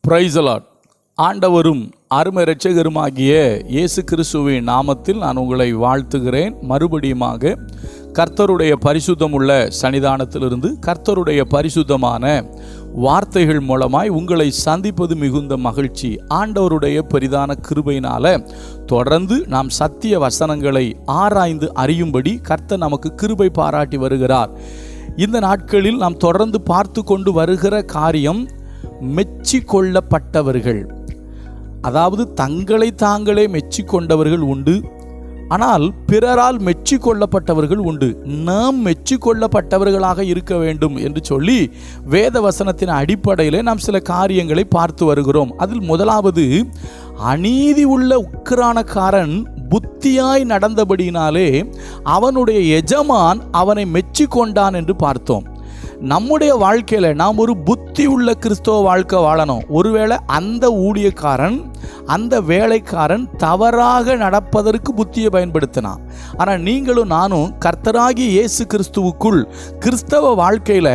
Praise the Lord. ஆண்டவரும் அருமை இரட்சகருமாகிய இயேசு கிறிஸ்துவின் நாமத்தில் நான் உங்களை வாழ்த்துகிறேன். மறுபடியுமாக கர்த்தருடைய பரிசுத்தமுள்ள சன்னிதானத்திலிருந்து கர்த்தருடைய பரிசுத்தமான வார்த்தைகள் மூலமாய் உங்களை சந்திப்பது மிகுந்த மகிழ்ச்சி. ஆண்டவருடைய பெரிதான கிருபையினால தொடர்ந்து நாம் சத்திய வசனங்களை ஆராய்ந்து அறியும்படி கர்த்தர் நமக்கு கிருபை பாராட்டி வருகிறார். இந்த நாட்களில் நாம் தொடர்ந்து பார்த்து கொண்டு வருகிற காரியம் மெச்சிக்கொள்ளப்பட்டவர்கள். அதாவது தங்களை தாங்களே மெச்சிக்கொண்டவர்கள் உண்டு, ஆனால் பிறரால் மெச்சிக்கொள்ளப்பட்டவர்கள் உண்டு. நாம் மெச்சிக்கொள்ளப்பட்டவர்களாக இருக்க வேண்டும் என்று சொல்லி வேத வசனத்தின் அடிப்படையில் நாம் சில காரியங்களை பார்த்து வருகிறோம். அதில் முதலாவது, அநீதி உள்ள உக்கிரானக்காரன் புத்தியாய் நடந்தபடியினாலே அவனுடைய எஜமான் அவனை மெச்சிக்கொண்டான் என்று பார்த்தோம். நம்முடைய வாழ்க்கையில் நாம் ஒரு புத்தி உள்ள கிறிஸ்தவ வாழ்க்கை வாழணும். ஒருவேளை அந்த ஊழியக்காரன், அந்த வேலைக்காரன் தவறாக நடப்பதற்கு புத்தியை பயன்படுத்தினான். ஆனால் நீங்களும் நானும் கர்த்தராகிய இயேசு கிறிஸ்துவுக்குள் கிறிஸ்தவ வாழ்க்கையில்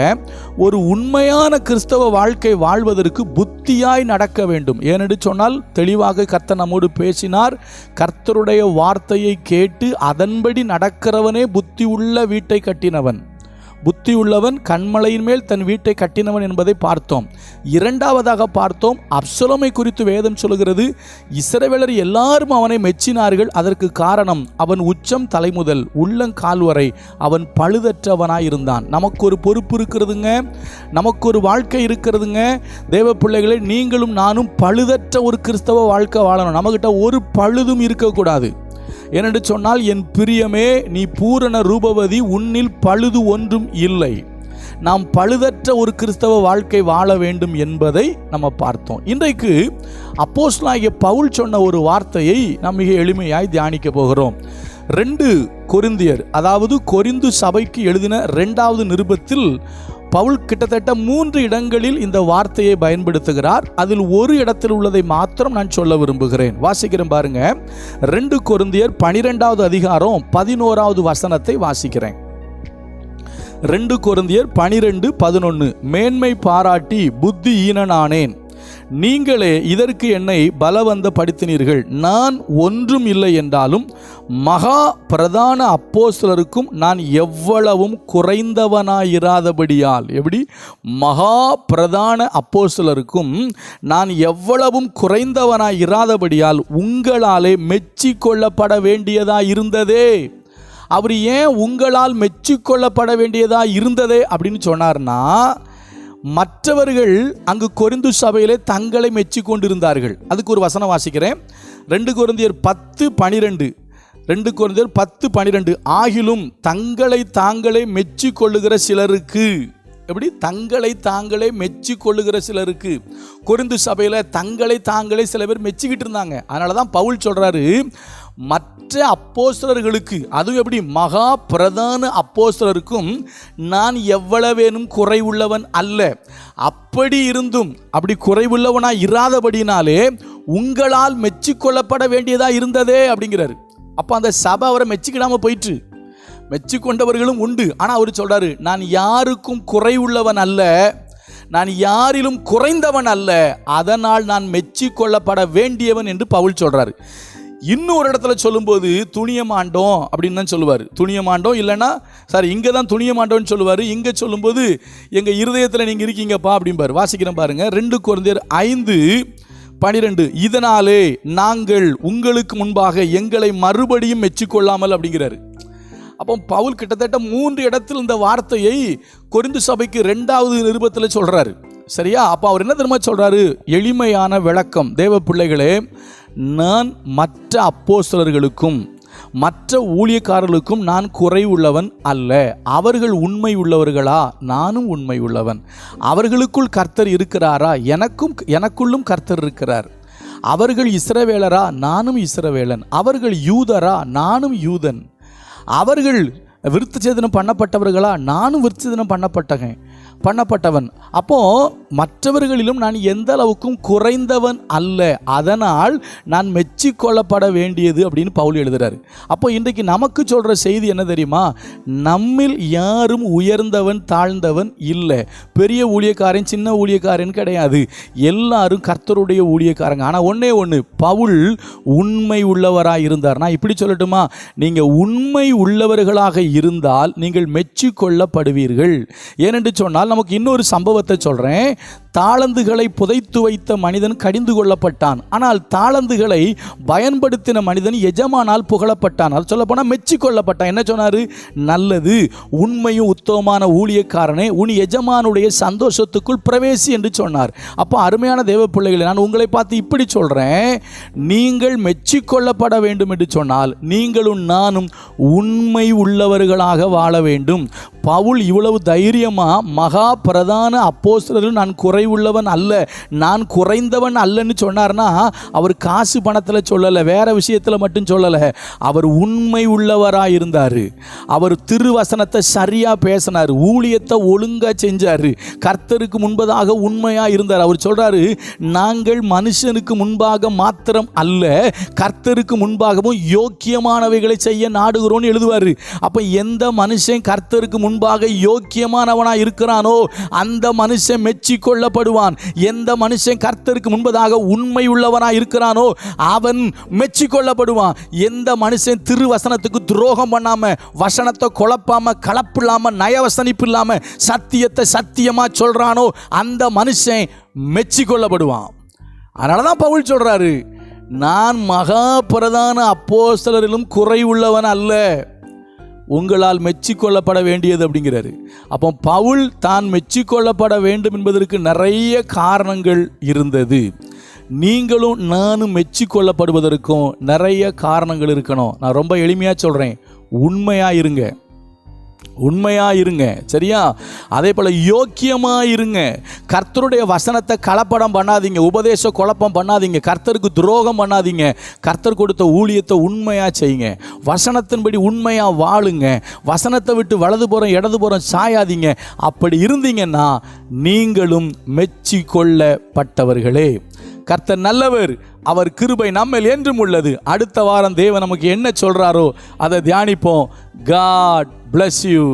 ஒரு உண்மையான கிறிஸ்தவ வாழ்க்கை வாழ்வதற்கு புத்தியாய் நடக்க வேண்டும். ஏனென்று சொன்னால் தெளிவாக கர்த்தர் நம்மோடு பேசினார். கர்த்தருடைய வார்த்தையை கேட்டு அதன்படி நடக்கிறவனே புத்தி உள்ள வீட்டை கட்டினவன். புத்தி உள்ளவன் கண்மலையின் மேல் தன் வீட்டை கட்டினவன் என்பதை பார்த்தோம். இரண்டாவதாக பார்த்தோம், அப்சலோமை குறித்து வேதம் சொல்கிறது, இஸ்ரவேலர் எல்லாரும் அவனை மெச்சினார்கள். அதற்கு காரணம், அவன் உச்சம் தலைமுதல் உள்ளங்கால் வரை அவன் பழுதற்றவனாய் இருந்தான். நமக்கு ஒரு பொறுப்பு இருக்கிறதுங்க, நமக்கு ஒரு வாழ்க்கை இருக்கிறதுங்க. தேவ பிள்ளைகளே, நீங்களும் நானும் பழுதற்ற ஒரு கிறிஸ்தவ வாழ்க்கை வாழணும். நம்மகிட்ட ஒரு பழுதும் இருக்கக்கூடாது. ஏனென்று சொன்னால், என் பிரியமே நீ பூரண ரூபவதி, உன்னில் பழுது ஒன்றும் இல்லை. நாம் பழுதற்ற ஒரு கிறிஸ்தவ வாழ்க்கை வாழ வேண்டும் என்பதை நம்ம பார்த்தோம். இன்றைக்கு அப்போஸ்தலனாகிய பவுல் சொன்ன ஒரு வார்த்தையை நாம் மிக எளிமையாய் தியானிக்க போகிறோம். 2 கொரிந்தியர், அதாவது கொரிந்து சபைக்கு எழுதின 2வது நிருபத்தில் பவுல் கிட்டத்தட்ட 3 இடங்களில் இந்த வார்த்தையை பயன்படுத்துகிறார். அதில் ஒரு இடத்தில் உள்ளதை மாத்திரம் நான் சொல்ல விரும்புகிறேன். வாசிக்கிறேன் பாருங்க. 2 கொரிந்தியர் 12வது அதிகாரம் 11வது வசனத்தை வாசிக்கிறேன். 2 கொரிந்தியர் 12:11. மேன்மை பாராட்டி புத்தி ஈனனானேன், நீங்களே இதற்கு என்னை பலவந்தப்படுத்தினீர்கள். நான் ஒன்றும் இல்லை என்றாலும் மகா பிரதான அப்போஸ்தலருக்கும் நான் எவ்வளவும் குறைந்தவனாயிராதபடியால். எப்படி? மகா பிரதான அப்போஸ்தலருக்கும் நான் எவ்வளவும் குறைந்தவனாயிராதபடியால் உங்களாலே மெச்சிக்கொள்ளப்பட வேண்டியதாக இருந்ததே. அவர் ஏன் உங்களால் மெச்சிக்கொள்ளப்பட வேண்டியதாக இருந்ததே அப்படின்னு சொன்னார்னா, மற்றவர்கள் அங்கு கொரிந்து சபையிலே தங்களை மெச்சி கொண்டிருந்தார்கள். அதுக்கு ஒரு வசனம் வாசிக்கிறேன். 2 கொரிந்தியர் 10:12. 2 கொரிந்தியர் 10:12. ஆகிலும் தங்களை தாங்களே மெச்சி கொள்ளுகிற சிலருக்கு. எப்படி? தங்களை தாங்களே மெச்சி கொள்ளுகிற சிலருக்கு. கொரிந்து சபையில் தங்களை தாங்களே சில பேர் மெச்சிக்கிட்டு இருந்தாங்க. அதனால தான் பவுல் சொல்றாரு, மற்ற அப்போஸ்தலர்களுக்கு, அதுவும் எப்படி, மகா பிரதான அப்போஸ்தலருக்கும் நான் எவ்வளவேனும் குறைவுள்ளவன் அல்ல. அப்படி இருந்தும், அப்படி குறைவுள்ளவனாக இராதபடினாலே உங்களால் மெச்சிக்கொள்ளப்பட வேண்டியதாக இருந்ததே அப்படிங்கிறாரு. அப்போ அந்த சபை அவரை மெச்சிக்கிடாமல் போயிட்டு, மெச்சிக்கொண்டவர்களும் உண்டு. ஆனால் அவர் சொல்றாரு, நான் யாருக்கும் குறைவுள்ளவன் அல்ல, நான் யாரிலும் குறைந்தவன் அல்ல, அதனால் நான் மெச்சிக்கொள்ளப்பட வேண்டியவன் என்று பவுல் சொல்றாரு. இன்னொரு இடத்துல சொல்லும்போது துணியமாண்டோம் அப்படின்னு தான் சொல்லுவார். துணியமாண்டோம் இல்லைன்னா சார் இங்கே தான் துணியமாண்டோன்னு சொல்லுவார். இங்கே சொல்லும்போது எங்கள் இருதயத்தில் நீங்கள் இருக்கீங்கப்பா அப்படிம்பார். வாசிக்கிறேன் பாருங்க. 2 கொரிந்தியர் 5:12. இதனாலே நாங்கள் உங்களுக்கு முன்பாக எங்களை மறுபடியும் மெச்சிக்கொள்ளாமல் அப்படிங்கிறாரு. அப்போ பவுல் கிட்டத்தட்ட 3 இடத்தில் இந்த வார்த்தையை கொரிந்து சபைக்கு 2வது நிருபத்தில் சொல்றாரு. சரியா? அப்போ அவர் என்ன தெரியுமா சொல்றாரு? எளிமையான விளக்கம். தேவ பிள்ளைகளே, நான் மற்ற அப்போஸ்தலர்களுக்கும் மற்ற ஊழியக்காரர்களுக்கும் நான் குறைவுள்ளவன் அல்ல. அவர்கள் உண்மை உள்ளவர்களா? நானும் உண்மை உள்ளவன். அவர்களுக்குள் கர்த்தர் இருக்கிறாரா? எனக்குள்ளும் கர்த்தர் இருக்கிறார். அவர்கள் இஸ்ரவேலரா? நானும் இஸ்ரவேலன். அவர்கள் யூதரா? நானும் யூதன். அவர்கள் விருத்தசேதனம் பண்ணப்பட்டவர்களா? நானும் விருத்தசேதனம் பண்ணப்பட்டேன். பண்ணப்பட்டவன். அப்போ மற்றவர்களிலும் நான் எந்த அளவுக்கும் குறைந்தவன் அல்ல, அதனால் நான் மெச்சிக்கொள்ளப்பட வேண்டியது அப்படின்னு பவுல் எழுதுறாரு. அப்போ இன்றைக்கு நமக்கு சொல்ற செய்தி என்ன தெரியுமா? நம்மில் யாரும் உயர்ந்தவன் தாழ்ந்தவன் இல்லை. பெரிய ஊழியக்காரன் சின்ன ஊழியக்காரன் கிடையாது. எல்லாரும் கர்த்தருடைய ஊழியக்காரங்க. ஆனால் ஒன்னே ஒன்று, பவுல் உண்மை உள்ளவராக இருந்தார். நான் இப்படி சொல்லட்டுமா? நீங்கள் உண்மை உள்ளவர்களாக இருந்தால் நீங்கள் மெச்சிக்கொள்ளப்படுவீர்கள். ஏனென்று சொன்னால் நமக்கு இன்னொரு சம்பவத்தை சொல்றேன். தாளந்துகளை புதைத்து வைத்த மனிதன் கடிந்து கொள்ளப்பட்டான். ஆனால் தாளந்துகளை பயன்படுத்தின மனிதன் எஜமானால் புகழப்பட்டான். அது சொல்ல போனால் மெச்சிக்கொள்ளப்பட்டான். என்ன சொன்னாரு? நல்லது, உண்மையும் உத்தமமான ஊழியக்காரனே, உன் எஜமானுடைய சந்தோஷத்துக்குள் பிரவேசி என்று சொன்னார். அப்போ அருமையான தேவ பிள்ளைகளை, நான் உங்களை பார்த்து இப்படி சொல்றேன், நீங்கள் மெச்சிக்கொள்ளப்பட வேண்டும் என்று சொன்னால் நீங்களும் நானும் உண்மை உள்ளவர்களாக வாழ வேண்டும். பவுல் இவ்வளவு தைரியமா மகா பிரதான அப்போஸ்தலரில் நான் குறைவுள்ளவன் அல்ல, நான் குறைந்தவன் அல்லன்னு சொன்னார்னா அவர் காசு பணத்தில் சொல்லலை, வேற விஷயத்தில் மட்டும் சொல்லலை. அவர் உண்மை உள்ளவராக இருந்தார். அவர் திருவசனத்தை சரியாக பேசினார், ஊழியத்தை ஒழுங்காக செஞ்சார், கர்த்தருக்கு முன்பதாக உண்மையாக இருந்தார். அவர் சொல்றாரு, நாங்கள் மனுஷனுக்கு முன்பாக மாத்திரம் அல்ல, கர்த்தருக்கு முன்பாகவும் யோக்கியமானவைகளை செய்ய நாடுகிறோன்னு எழுதுவார். அப்போ எந்த மனுஷன் கர்த்தருக்கு முன்பாக யோக்கியமானவனா இருக்கிறானோ அந்த மனுஷன் மெச்சிக்கொள்ளப்படுவான். எந்த மனுஷன் கர்த்தருக்கு முன்பதாக உண்மை உள்ளவனா இருக்கிறானோ அவன் மெச்சிக்கொள்ளப்படுவான். எந்த மனுஷன் திருவசனத்துக்கு துரோகம் பண்ணாம, வசனத்தை குழப்பாம, கலப்பில்லாம, நயவசனிப்பு இல்லாம சத்தியத்தை சத்தியமா சொல்றானோ அந்த மனுஷன் மெச்சிக்கொள்ளப்படுவான். அதனாலதான் பவுல் சொல்றாரு, நான் மகா பிரதான அப்போஸ்தலரிலும் குறைவுள்ளவன் அல்ல, உங்களால் மெச்சிக்கொள்ளப்பட வேண்டியது அப்படிங்கிறாரு. அப்போ பவுல் தான் மெச்சிக்கொள்ளப்பட வேண்டும் என்பதற்கு நிறைய காரணங்கள் இருந்தது. நீங்களும் நானும் மெச்சிக்கொள்ளப்படுவதற்கும் நிறைய காரணங்கள் இருக்கணும். நான் ரொம்ப எளிமையாக சொல்கிறேன், உண்மையாக இருங்க, உண்மையாக இருங்க, சரியா? அதே போல் யோக்கியமாக இருங்க. கர்த்தருடைய வசனத்தை கலப்படம் பண்ணாதீங்க, உபதேச குழப்பம் பண்ணாதீங்க, கர்த்தருக்கு துரோகம் பண்ணாதீங்க, கர்த்தர் கொடுத்த ஊழியத்தை உண்மையாக செய்யுங்க, வசனத்தின்படி உண்மையாக வாழுங்க, வசனத்தை விட்டு வலதுபுறம் இடதுபுறம் சாயாதீங்க. அப்படி இருந்தீங்கன்னா நீங்களும் மெச்சிக்கொள்ளப்பட்டவர்களே. கர்த்தர் நல்லவர், அவர் கிருபை நம்மேல் என்றும் உள்ளது. அடுத்த வாரம் தேவன் நமக்கு என்ன சொல்றாரோ அதை தியானிப்போம். God bless you.